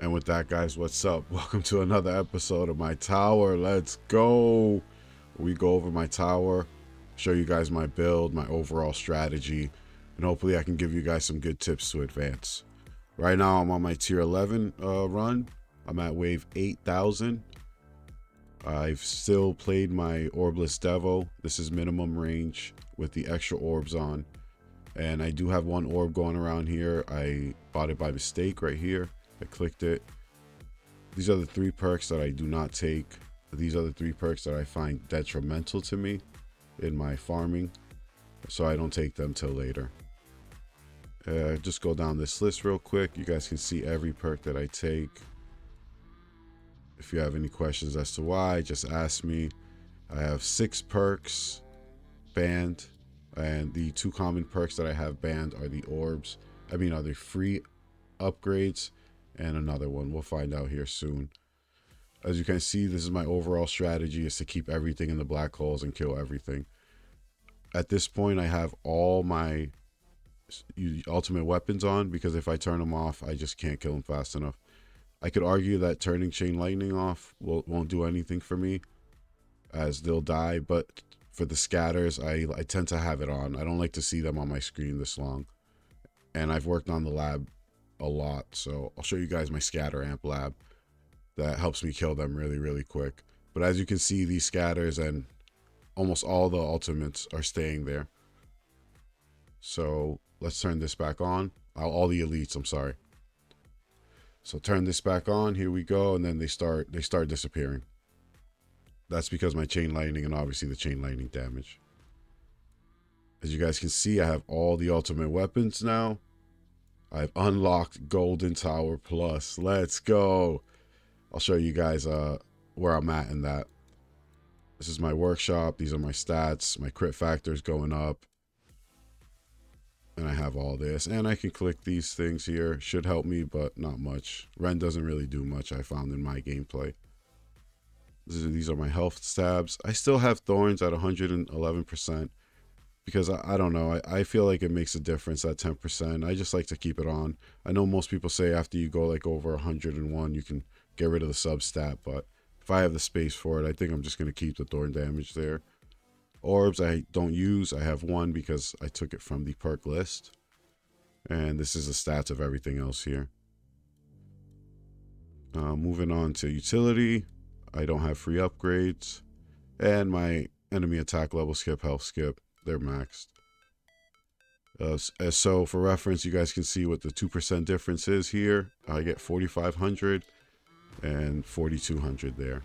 And with that, guys, what's up? Welcome to another episode of my tower. Let's go. We go over my tower, show you guys my build, my overall strategy, and hopefully I can give you guys some good tips to advance. Right now, I'm on my tier 11 run. I'm at wave 8,000. I've still played my Orbless Devo. This is minimum range with the extra orbs on. And I do have one orb going around here. I bought it by mistake right here. I clicked it. These are the 3 perks that I do not take. These are the 3 perks that I find detrimental to me in my farming, so I don't take them till later. Just go down this list real quick. You guys can see every perk that I take. If you have any questions as to why, just ask me. I have 6 perks banned, and the 2 common perks that I have banned are the orbs. Are the free upgrades, and another one we'll find out here soon. As you can see, this is my overall strategy, is to keep everything in the black holes and kill everything. At this point, I have all my ultimate weapons on, because if I turn them off, I just can't kill them fast enough. I could argue that turning Chain Lightning off won't do anything for me, as they'll die, but for the scatters, I tend to have it on. I don't like to see them on my screen this long. And I've worked on the lab a lot, so I'll show you guys my scatter amp lab that helps me kill them really, really quick. But as you can see, these scatters and almost all the ultimates are staying there. So let's turn this back on. All the elites, I'm sorry. So turn this back on, here we go, and then they start disappearing. That's because my Chain Lightning and obviously the Chain Lightning damage. As you guys can see, I have all the ultimate weapons now. I've unlocked Golden Tower Plus. Let's go. I'll show you guys where I'm at in that. This is my workshop. These are my stats. My crit factor is going up. And I have all this. And I can click these things here. Should help me, but not much. Ren doesn't really do much, I found in my gameplay. These are my health stabs. I still have Thorns at 111%. Because I don't know, I feel like it makes a difference at 10%. I just like to keep it on. I know most people say after you go like over 101, you can get rid of the sub stat, but if I have the space for it, I think I'm just going to keep the thorn damage there. Orbs I don't use. I have 1 because I took it from the perk list. And this is the stats of everything else here. Moving on to utility. I don't have free upgrades. And my enemy attack level skip, health skip, they're maxed. So for reference, you guys can see what the 2% difference is here. I get 4,500 and 4,200 there.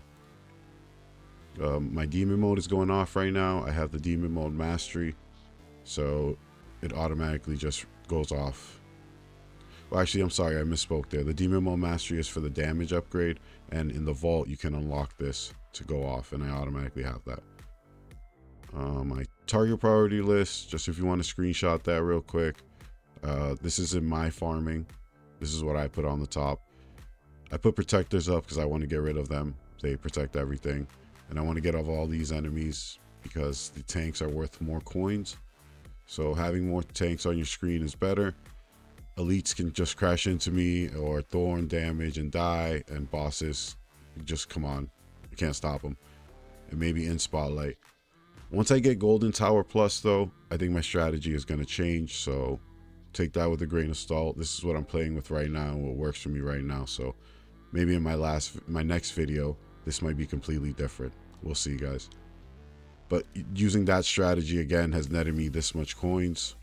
My demon mode is going off right now. I have the demon mode mastery, so it automatically just goes off. Well, actually, I'm sorry, I misspoke there. The demon mode mastery is for the damage upgrade, and in the vault you can unlock this to go off, and I automatically have that. My target priority list, just if you want to screenshot that real quick. This is in my farming. This is what I put on the top. I put protectors up because I want to get rid of them. They protect everything. And I want to get off all these enemies because the tanks are worth more coins. So having more tanks on your screen is better. Elites can just crash into me or thorn damage and die. And bosses, just come on. You can't stop them. And maybe in spotlight. Once I get Golden Tower Plus, though, I think my strategy is going to change. So take that with a grain of salt. This is what I'm playing with right now and what works for me right now. So maybe in my next video, this might be completely different. We'll see, guys. But using that strategy again has netted me this much coins.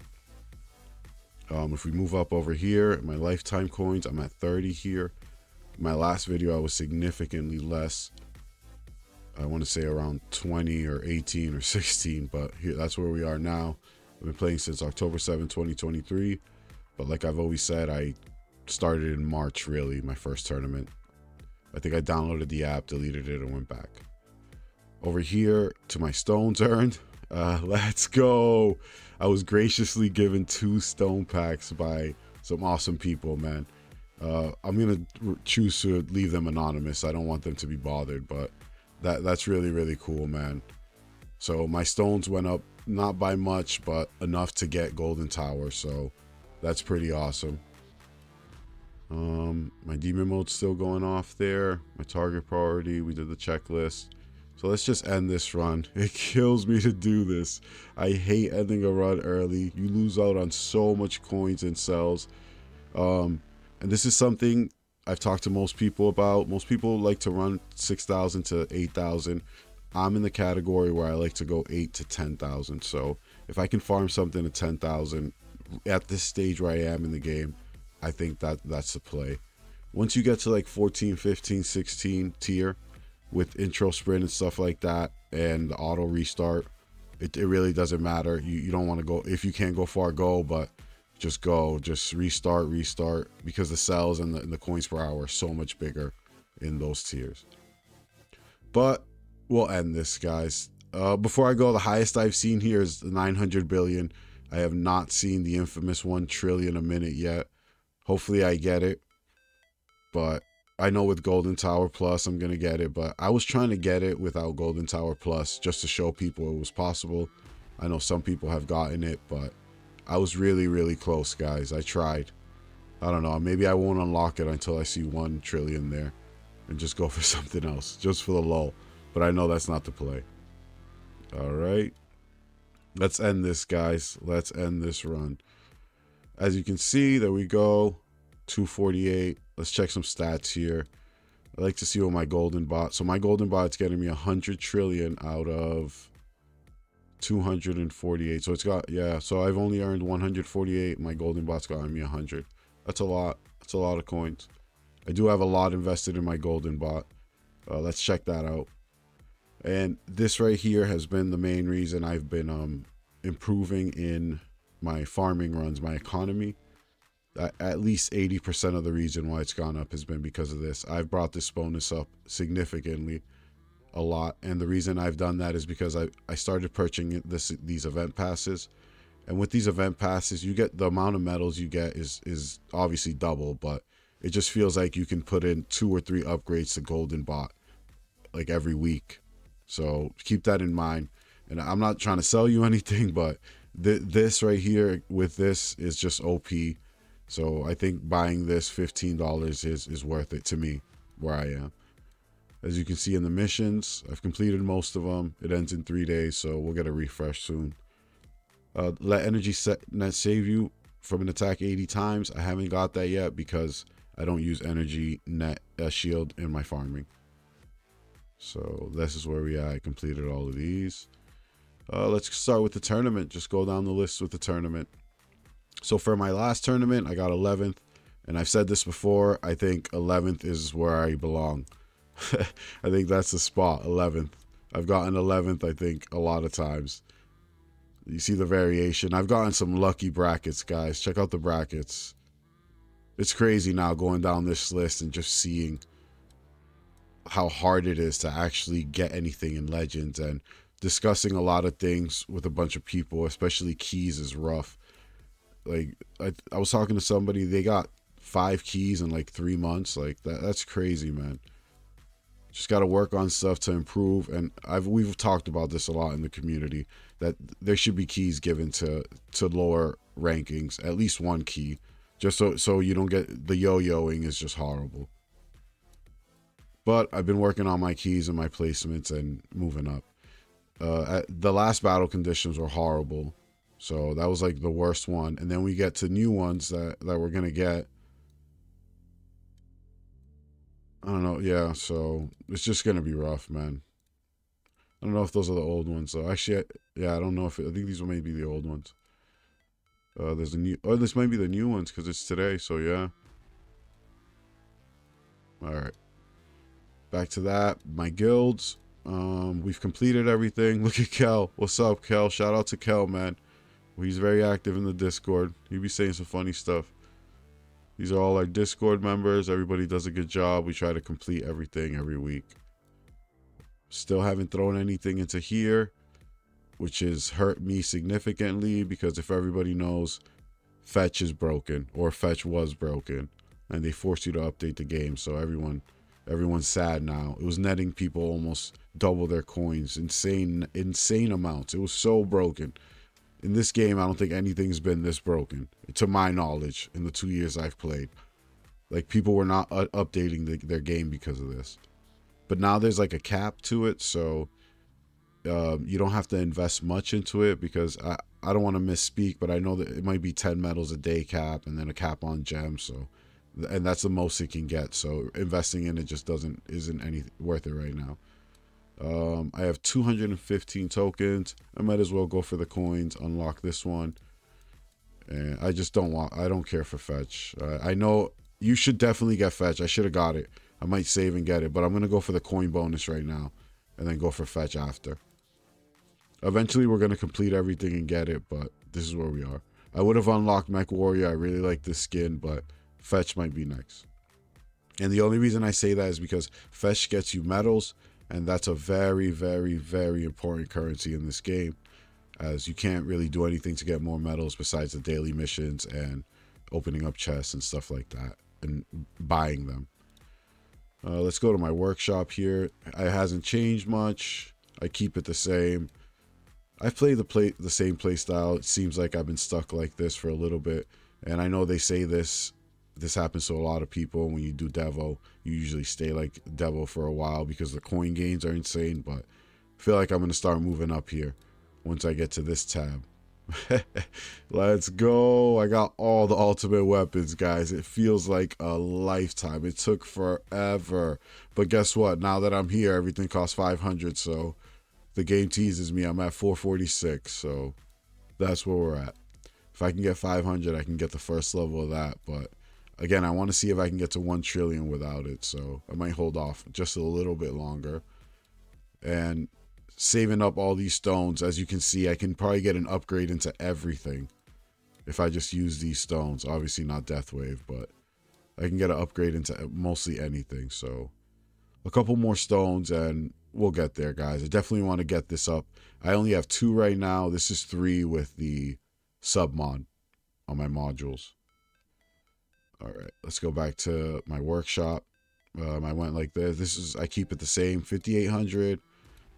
If we move up over here, my lifetime coins, I'm at 30 here. My last video, I was significantly less. I want to say around 20 or 18 or 16, but here, that's where we are now. I've been playing since October 7, 2023. But like I've always said, I started in March, really, my first tournament. I think I downloaded the app, deleted it, and went back. Over here to my stones earned. Let's go. I was graciously given 2 stone packs by some awesome people, man. I'm going to choose to leave them anonymous. I don't want them to be bothered, but that's really, really cool, man. So my stones went up not by much, but enough to get golden tower. So that's pretty awesome. My demon mode's still going off there. My target priority, we did the checklist. So let's just end this run. It kills me to do this. I hate ending a run early. You lose out on so much coins and cells. And this is something I've talked to most people about. Most people like to run 6,000 to 8,000. I'm in the category where I like to go 8 to 10,000. So if I can farm something to 10,000 at this stage where I am in the game, I think that's the play. Once you get to like 14, 15, 16 tier with intro sprint and stuff like that and the auto restart, it really doesn't matter. You don't want to go, if you can't go far, go, but just go, just restart, because the cells and the coins per hour are so much bigger in those tiers. But we'll end this, guys. Before I go, the highest I've seen here is 900 billion. I have not seen the infamous 1 trillion a minute yet. Hopefully I get it, but I know with Golden Tower Plus I'm gonna get it, but I was trying to get it without Golden Tower Plus just to show people it was possible. I know some people have gotten it, but I was really close, guys. I tried. I don't know, maybe I won't unlock it until I see 1 trillion there and just go for something else, just for the lull. But I know that's not the play. All right, let's end this, guys. Let's end this run. As you can see, there we go, 248. Let's check some stats here. I like to see what my golden bot. So my golden bot's getting me 100 trillion out of 248. So it's got, yeah, so I've only earned 148. My golden bot's gotten me 100. That's a lot. That's a lot of coins. I do have a lot invested in my golden bot. Let's check that out. And this right here has been the main reason I've been improving in my farming runs, my economy. At least 80% of the reason why it's gone up has been because of this. I've brought this bonus up significantly, a lot, and the reason I've done that is because I started purchasing these event passes, and with these event passes, you get, the amount of medals you get is obviously double, but it just feels like you can put in 2 or 3 upgrades to golden bot like every week. So keep that in mind. And I'm not trying to sell you anything, but this right here with this is just OP. So I think buying this $15 is worth it to me where I am. As you can see in the missions, I've completed most of them. It ends in 3 days, so we'll get a refresh soon. Let energy net save you from an attack 80 times. I haven't got that yet because I don't use energy net shield in my farming. So this is where we are. I completed all of these. Let's start with the tournament. Just go down the list with the tournament. So for my last tournament, I got 11th. And I've said this before, I think 11th is where I belong. I think that's the spot, 11th. I've gotten 11th, I think, a lot of times. You see the variation. I've gotten some lucky brackets, guys. Check out the brackets. It's crazy now going down this list and just seeing how hard it is to actually get anything in Legends, and discussing a lot of things with a bunch of people, especially keys, is rough. Like I was talking to somebody, they got 5 keys in like 3 months. Like that's crazy, man. Just got to work on stuff to improve, and we've talked about this a lot in the community, that there should be keys given to lower rankings, at least 1 key, just so you don't get the yo-yoing is just horrible. But I've been working on my keys and my placements and moving up. The last battle conditions were horrible, so that was like the worst one. And then we get to new ones that we're gonna get. I don't know, yeah, so it's just gonna be rough, man. I don't know if those are the old ones, though. Actually, yeah, I don't know if I think these may be the old ones. There's a new, this might be the new ones because it's today, so yeah. All right, back to that. My guilds, we've completed everything. Look at Kel. What's up, Kel? Shout out to Kel, man. He's very active in the Discord. He be saying some funny stuff. These are all our Discord members. Everybody does a good job. We try to complete everything every week. Still haven't thrown anything into here, which has hurt me significantly, because if everybody knows, fetch is broken, or fetch was broken, and they force you to update the game, so everyone Everyone's sad now. It was netting people almost double their coins. Insane amounts. It was so broken. In this game, I don't think anything's been this broken, to my knowledge, in the 2 years I've played. Like, people were not updating their game because of this. But now there's like a cap to it, so you don't have to invest much into it, because I don't want to misspeak, but I know that it might be 10 medals a day cap and then a cap on gems. So, and that's the most it can get. So investing in it just isn't any worth it right now. I have 215 tokens. I might as well go for the coins, unlock this one. And I don't care for fetch. I know you should definitely get fetch. I should have got it. I might save and get it, but I'm going to go for the coin bonus right now and then go for fetch after. Eventually, we're going to complete everything and get it, but this is where we are. I would have unlocked Mech Warrior. I really like this skin, but fetch might be next. And the only reason I say that is because fetch gets you medals, and that's a very, very, very important currency in this game, as you can't really do anything to get more medals besides the daily missions and opening up chests and stuff like that and buying them. Let's go to my workshop here. It hasn't changed much. I keep it the same. I've played the same play style. It seems like I've been stuck like this for a little bit. And I know they say this happens to a lot of people. When you do Devo, you usually stay like Devo for a while because the coin gains are insane. But I feel like I'm going to start moving up here once I get to this tab. Let's go. I got all the ultimate weapons, guys. It feels like a lifetime. It took forever. But guess what? Now that I'm here, everything costs 500. So the game teases me. I'm at 446. So that's where we're at. If I can get 500, I can get the first level of that. But again, I want to see if I can get to 1 trillion without it. So I might hold off just a little bit longer. And saving up all these stones, as you can see, I can probably get an upgrade into everything if I just use these stones. Obviously not Death Wave, but I can get an upgrade into mostly anything. So a couple more stones and we'll get there, guys. I definitely want to get this up. I only have 2 right now. This is 3 with the sub mod on my modules. All right, let's go back to my workshop. I went like this. I keep it the same, 5,800.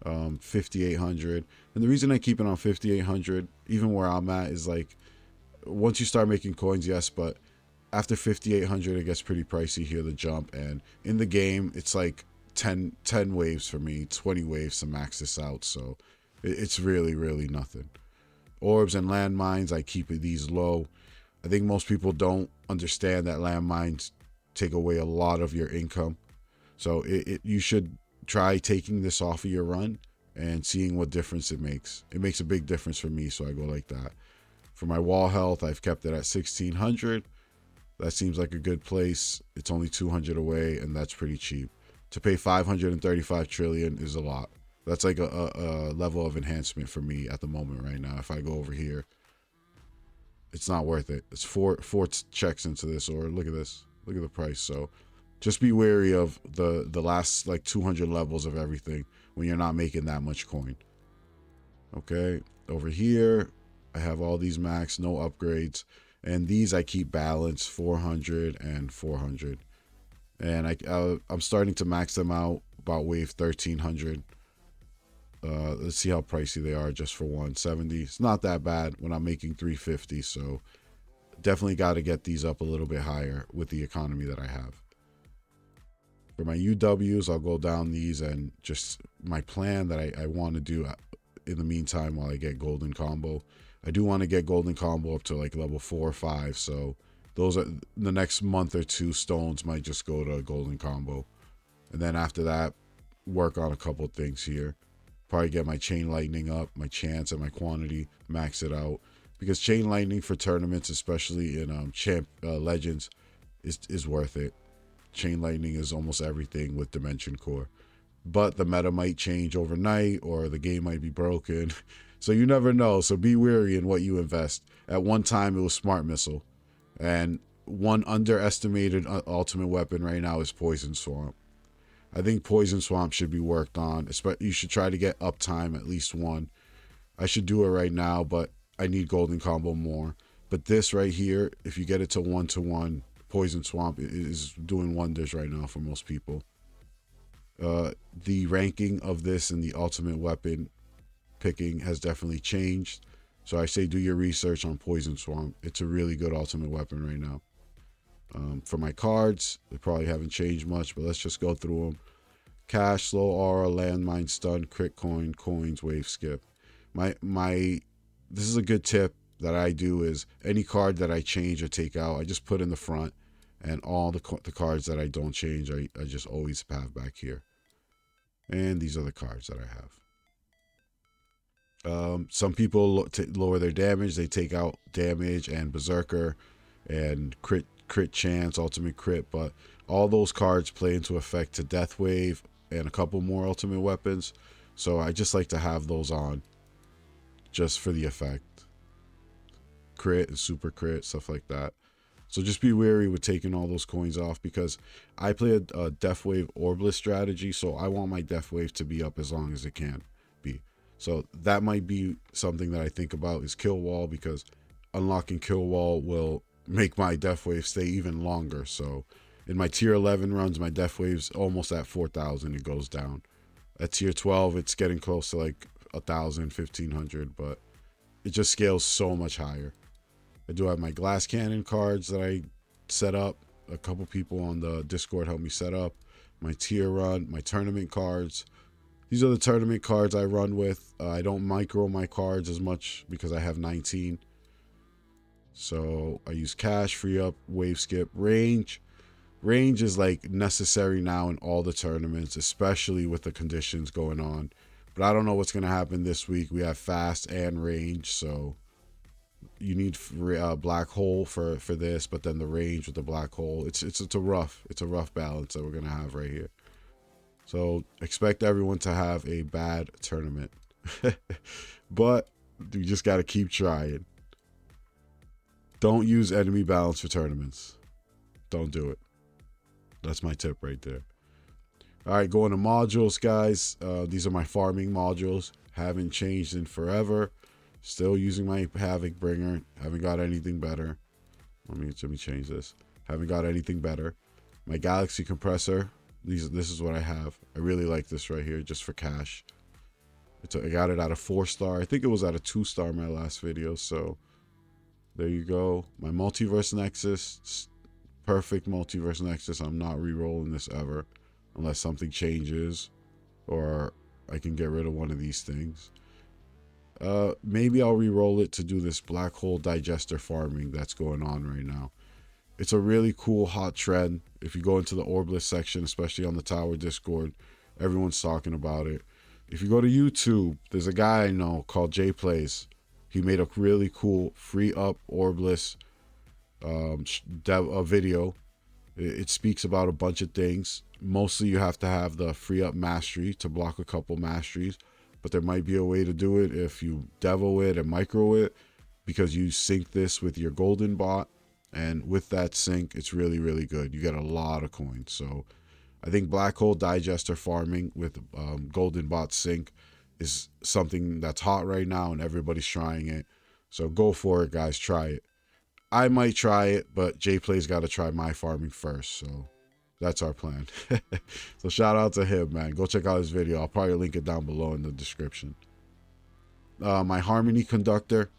5,800, and the reason I keep it on 5,800 even where I'm at is like, once you start making coins, yes, but after 5,800 it gets pretty pricey here, the jump. And in the game it's like 10 waves for me, 20 waves to max this out. So it's really nothing. Orbs and landmines, I keep these low. I think most people don't understand that landmines take away a lot of your income, so you should try taking this off of your run and seeing what difference it makes. It makes a big difference for me, so I go like that. For my wall health, I've kept it at 1,600. That seems like a good place. It's only 200 away, and that's pretty cheap. To pay 535 trillion is a lot. That's like a level of enhancement for me at the moment right now. If I go over here, it's not worth it. It's four checks into this, or look at this. Look at the price. So just be wary of the last like 200 levels of everything when you're not making that much coin. Okay, over here I have all these max, no upgrades, and these I keep balanced, 400 and 400. And I'm starting to max them out about wave 1300. Let's see how pricey they are just for 170. It's not that bad when I'm making 350, so definitely got to get these up a little bit higher with the economy that I have. For my UWs, I'll go down these, and just my plan that I want to do in the meantime while I get golden combo. I do want to get golden combo up to like level 4 or 5, so those are the next month or 2. Stones might just go to golden combo, and then after that work on a couple things here. Probably get my chain lightning up, my chance and my quantity, max it out, because chain lightning for tournaments, especially in legends, is worth it. Chain lightning is almost everything with Dimension Core, but the meta might change overnight, or the game might be broken, so you never know. So be wary in what you invest. At one time it was Smart Missile, and one underestimated ultimate weapon right now is Poison Swamp. I think Poison Swamp should be worked on. You should try to get uptime, at least 1. I should do it right now, but I need golden combo more. But this right here, if you get it to 1-to-1, Poison Swamp is doing wonders right now for most people. The ranking of this in the ultimate weapon picking has definitely changed. So I say do your research on Poison Swamp. It's a really good ultimate weapon right now. For my cards, they probably haven't changed much, but let's just go through them. Cash, slow aura, landmine, stun, crit coin, coins, wave skip. This is a good tip that I do is any card that I change or take out, I just put in the front, and all the cards that I don't change, I just always have back here. And these are the cards that I have. Some people lower their damage. They take out damage and berserker and crit chance, ultimate crit, but all those cards play into effect to death wave and a couple more ultimate weapons. So I just like to have those on just for the effect. Crit and super crit, stuff like that. So just be wary with taking all those coins off, because I play a death wave orbless strategy, so I want my death wave to be up as long as it can be. So that might be something that I think about is kill wall, because unlocking kill wall will make my death wave stay even longer. So in my tier 11 runs, my death wave's almost at 4,000. It goes down. At tier 12, it's getting close to like 1,000, 1,500, but it just scales so much higher. I do have my glass cannon cards that I set up. A couple people on the Discord helped me set up. My tier run, my tournament cards. These are the tournament cards I run with. I don't micro my cards as much because I have 19. So I use cash, free up, wave skip, range. Range is like necessary now in all the tournaments, especially with the conditions going on. But I don't know what's going to happen this week. We have fast and range, so you need black hole for this, but then the range with the black hole. It's a rough balance that we're going to have right here. So expect everyone to have a bad tournament. But you just got to keep trying. Don't use enemy balance for tournaments. Don't do it. That's my tip right there. All right, going to modules, guys. These are my farming modules. Haven't changed in forever. Still using my Havoc Bringer. Haven't got anything better. Let me change this. Haven't got anything better. My Galaxy Compressor. This is what I have. I really like this right here, just for cash. I got it at a 4-star. I think it was at a 2-star my last video. So there you go. My Multiverse Nexus. Perfect Multiverse Nexus. I'm not re-rolling this ever unless something changes or I can get rid of one of these things. Maybe I'll re-roll it to do this black hole digester farming that's going on right now. It's a really cool hot trend. If you go into the Orbless section, especially on the Tower Discord, everyone's talking about it. If you go to YouTube, there's a guy I know called Jay Plays. He made a really cool free up Orbless video. It speaks about a bunch of things. Mostly you have to have the free up mastery to block a couple masteries, but there might be a way to do it if you devo it and micro it, because you sync this with your golden bot, and with that sync it's really, really good. You get a lot of coins. So I think black hole digester farming with golden bot sync is something that's hot right now and everybody's trying it. So go for it, guys. Try it. I might try it, but Jay Play's got to try my farming first. So that's our plan. So shout out to him, man. Go check out his video. I'll probably link it down below in the description. My Harmony Conductor,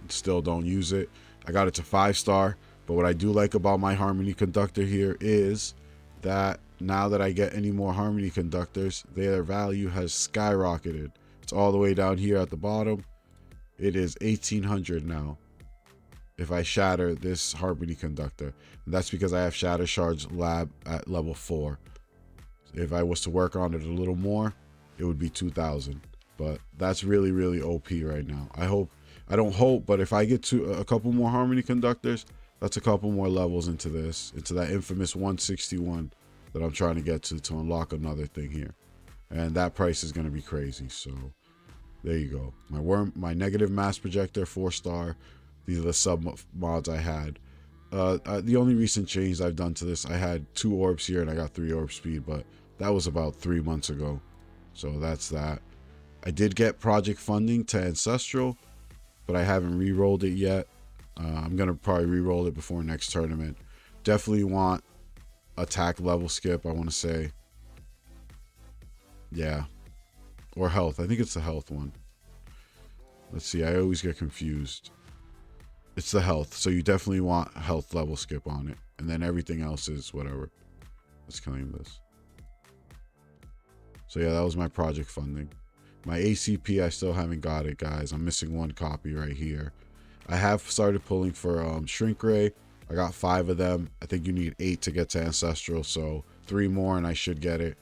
still don't use it. I got it to 5-star, but what I do like about my Harmony Conductor here is that now that I get any more Harmony Conductors, their value has skyrocketed. It's all the way down here at the bottom. It is 1,800 now if I shatter this Harmony Conductor. And that's because I have Shatter Shards Lab at level 4. If I was to work on it a little more, it would be 2,000. But that's really, really OP right now. I don't hope, but if I get to a couple more Harmony Conductors, that's a couple more levels into this, into that infamous 161 that I'm trying to get to unlock another thing here. And that price is going to be crazy. So there you go. My negative mass projector, 4-star. These are the sub mods I had. The only recent change I've done to this, I had 2 orbs here and I got 3 orb speed, but that was about 3 months ago. So that's that. I did get project funding to Ancestral, but I haven't re-rolled it yet. I'm going to probably re-roll it before next tournament. Definitely want attack level skip, I want to say. Yeah. Or health. I think it's the health one. Let's see. I always get confused. It's the health. So you definitely want health level skip on it. And then everything else is whatever. Let's claim this. So yeah, that was my project funding. My ACP, I still haven't got it, guys. I'm missing one copy right here. I have started pulling for shrink ray. I got 5 of them. I think you need 8 to get to ancestral, so 3 more and I should get it.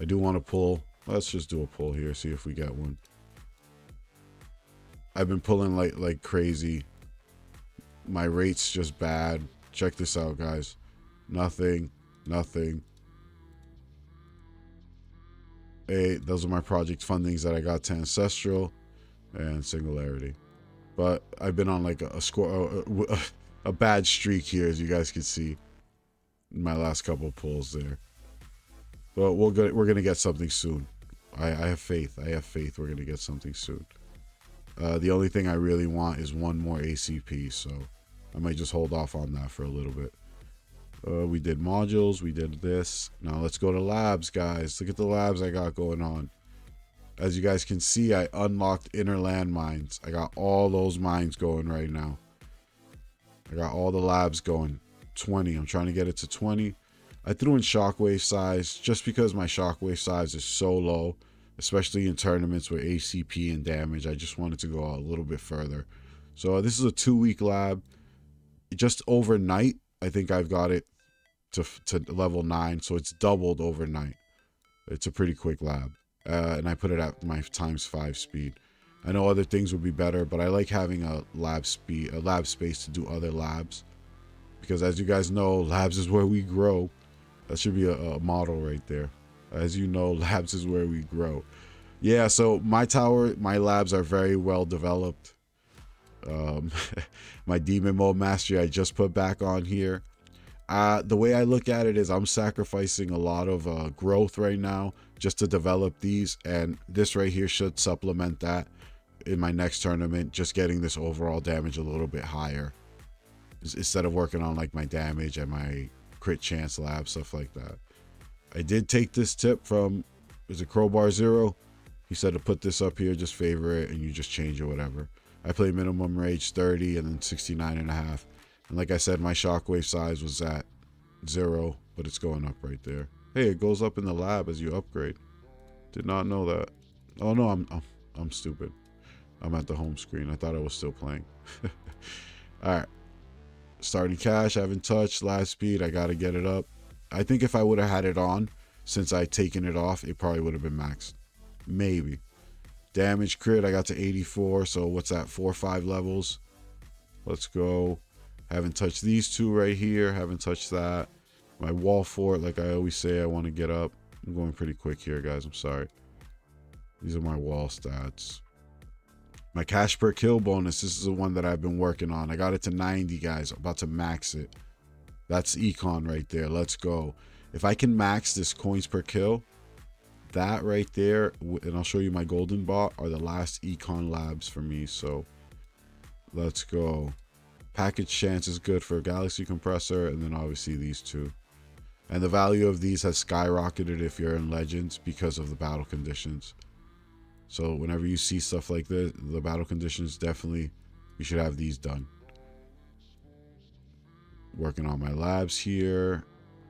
I do want to pull. Let's just do a pull here, see if we get one. I've been pulling like crazy. My rate's just bad. Check this out, guys. Nothing. Hey, those are my project fundings that I got to ancestral and singularity. But I've been on like a bad streak here, as you guys can see in my last couple pulls there. But we're gonna get something soon. I have faith. We're gonna get something soon. The only thing I really want is one more ACP, so I might just hold off on that for a little bit. We did modules. We did this. Now let's go to labs, guys. Look at the labs I got going on. As you guys can see, I unlocked inner land mines. I got all those mines going right now. I got all the labs going. 20. I'm trying to get it to 20. I threw in shockwave size just because my shockwave size is so low, especially in tournaments with ACP and damage. I just wanted to go a little bit further. So this is a 2-week lab. Just overnight, I think I've got it to level 9. So it's doubled overnight. It's a pretty quick lab. And I put it at my ×5 speed. I know other things would be better, but I like having a lab space to do other labs. Because as you guys know, labs is where we grow. That should be a model right there. As you know, labs is where we grow. Yeah, so my labs are very well developed. My demon mode mastery I just put back on here. The way I look at it is I'm sacrificing a lot of growth right now just to develop these, and this right here should supplement that in my next tournament, just getting this overall damage a little bit higher instead of working on like my damage and my crit chance lab, stuff like that. I did take this tip from, is it Crowbar Zero? He said to put this up here, just favor it and you just change it, whatever. I play minimum rage 30 and then 69.5. And like I said, my shockwave size was at 0, but it's going up right there. Hey, it goes up in the lab as you upgrade. Did not know that. Oh no, I'm stupid. I'm at the home screen. I thought I was still playing. All right. Starting cash, I haven't touched. Last speed, I got to get it up. I think if I would have had it on, since I'd taken it off, it probably would have been maxed. Maybe. Damage crit, I got to 84. So what's that? 4 or 5 levels. Let's go. Haven't touched these 2 right here. Haven't touched that. My wall fort, like I always say, I want to get up. I'm going pretty quick here, guys. I'm sorry. These are my wall stats. My cash per kill bonus. This is the one that I've been working on. I got it to 90, guys. I'm about to max it. That's econ right there. Let's go. If I can max this coins per kill, that right there, and I'll show you my golden bot, are the last econ labs for me. So let's go. Package chance is good for Galaxy Compressor, and then obviously these 2. And the value of these has skyrocketed if you're in Legends because of the battle conditions. So whenever you see stuff like this, the battle conditions, definitely you should have these done. Working on my labs here.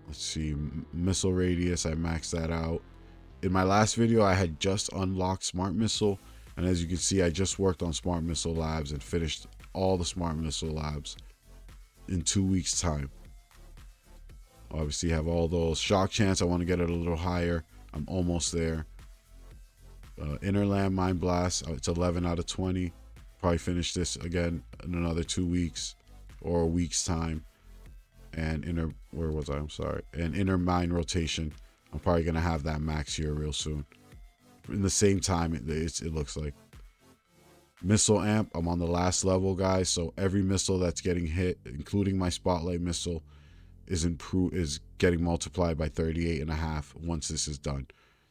Let's see, missile radius, I maxed that out. In my last video, I had just unlocked smart missile, and as you can see, I just worked on smart missile labs and finished all the smart missile labs in 2 weeks time. Obviously have all those. Shock chance, I want to get it a little higher. I'm almost there. Inner land mine blast, it's 11 out of 20. Probably finish this again in another 2 weeks or a week's time. And where was I? I'm sorry. And inner mine rotation, I'm probably gonna have that max here real soon. In the same time, it looks like. Missile amp, I'm on the last level, guys. So every missile that's getting hit, including my spotlight missile, is getting multiplied by 38.5 once this is done.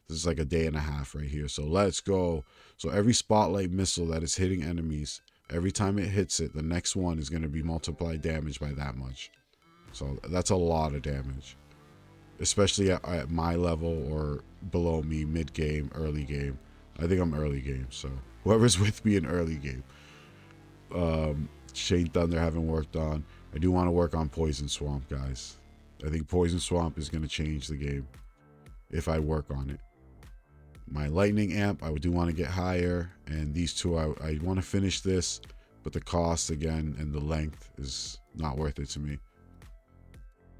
This is like a day and a half right here. So let's go. So every spotlight missile that is hitting enemies, every time it hits it, the next one is going to be multiplied damage by that much. So that's a lot of damage. especially at my level or below me, mid game, early game. I think I'm early game, so whoever's with me in early game. Shane Thunder haven't worked on. I do want to work on Poison Swamp, guys. I think Poison Swamp is going to change the game if I work on it. My Lightning Amp, I do want to get higher, and these two, I want to finish this, but the cost again and the length is not worth it to me.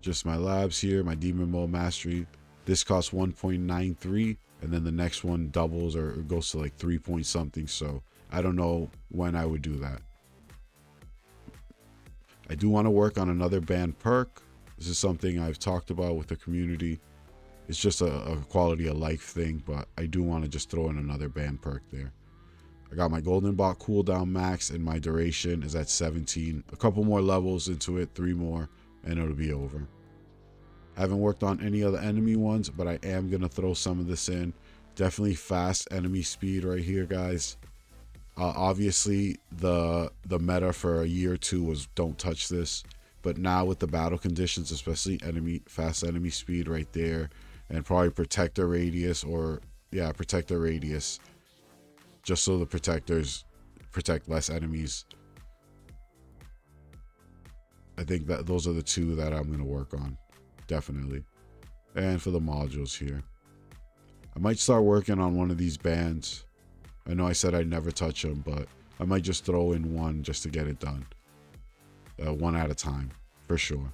Just my labs here, my Demon Mode Mastery. This costs 1.93, and then the next one doubles or goes to like 3 point something, so I don't know when I would do that. I do want to work on another band perk. This is something I've talked about with the community. It's just a quality of life thing, but I do want to just throw in another band perk there. I got my Golden Bot cooldown max, and my duration is at 17. A couple more levels into it, 3 more, and it'll be over. I haven't worked on any other enemy ones, but I am going to throw some of this in. Definitely fast enemy speed right here, guys. Obviously, the meta for a year or two was don't touch this. But now with the battle conditions, especially fast enemy speed right there, and probably protector radius protector radius, just so the protectors protect less enemies. I think that those are the two that I'm going to work on, definitely. And for the modules here, I might start working on one of these bands. I know I said I'd never touch them, but I might just throw in one just to get it done. One at a time, for sure.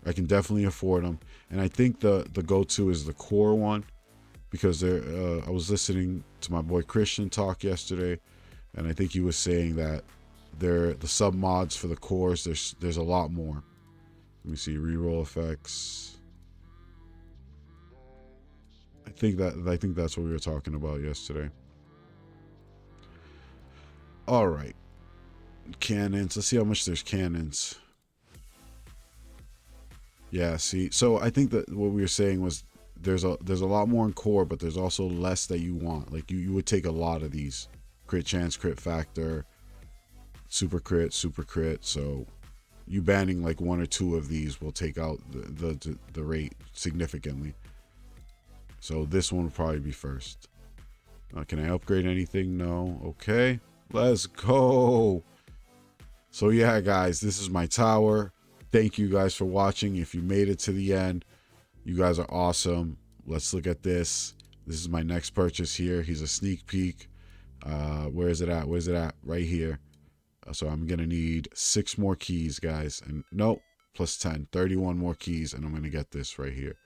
I can definitely afford them. And I think the go-to is the core one, because I was listening to my boy Christian talk yesterday, and I think he was saying that the sub mods for the cores, there's a lot more. Let me see, reroll effects. I think that's what we were talking about yesterday. All right, cannons. Let's see how much there's cannons. Yeah, see, so I think that what we were saying was there's a lot more in core, but there's also less that you want. Like you would take a lot of these crit chance, crit factor, super crit. So you banning like 1 or 2 of these will take out the rate significantly. So this one will probably be first. Can I upgrade anything? No. Okay, let's go. So yeah, guys, this is my tower. Thank you guys for watching. If you made it to the end, you guys are awesome. Let's look at this. This is my next purchase here. He's a sneak peek. Where is it at? Where's it at? Right here. So I'm going to need 6 more keys, guys. And nope, plus 10, 31 more keys. And I'm going to get this right here.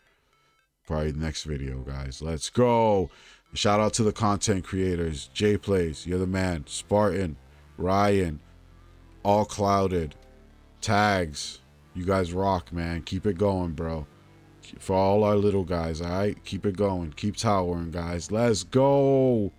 Probably the next video, guys. Let's go. Shout out to the content creators. Jay Plays, you're the man. Spartan, Ryan, All Clouded, Tags. You guys rock, man. Keep it going, bro. For all our little guys, all right? Keep it going. Keep towering, guys. Let's go.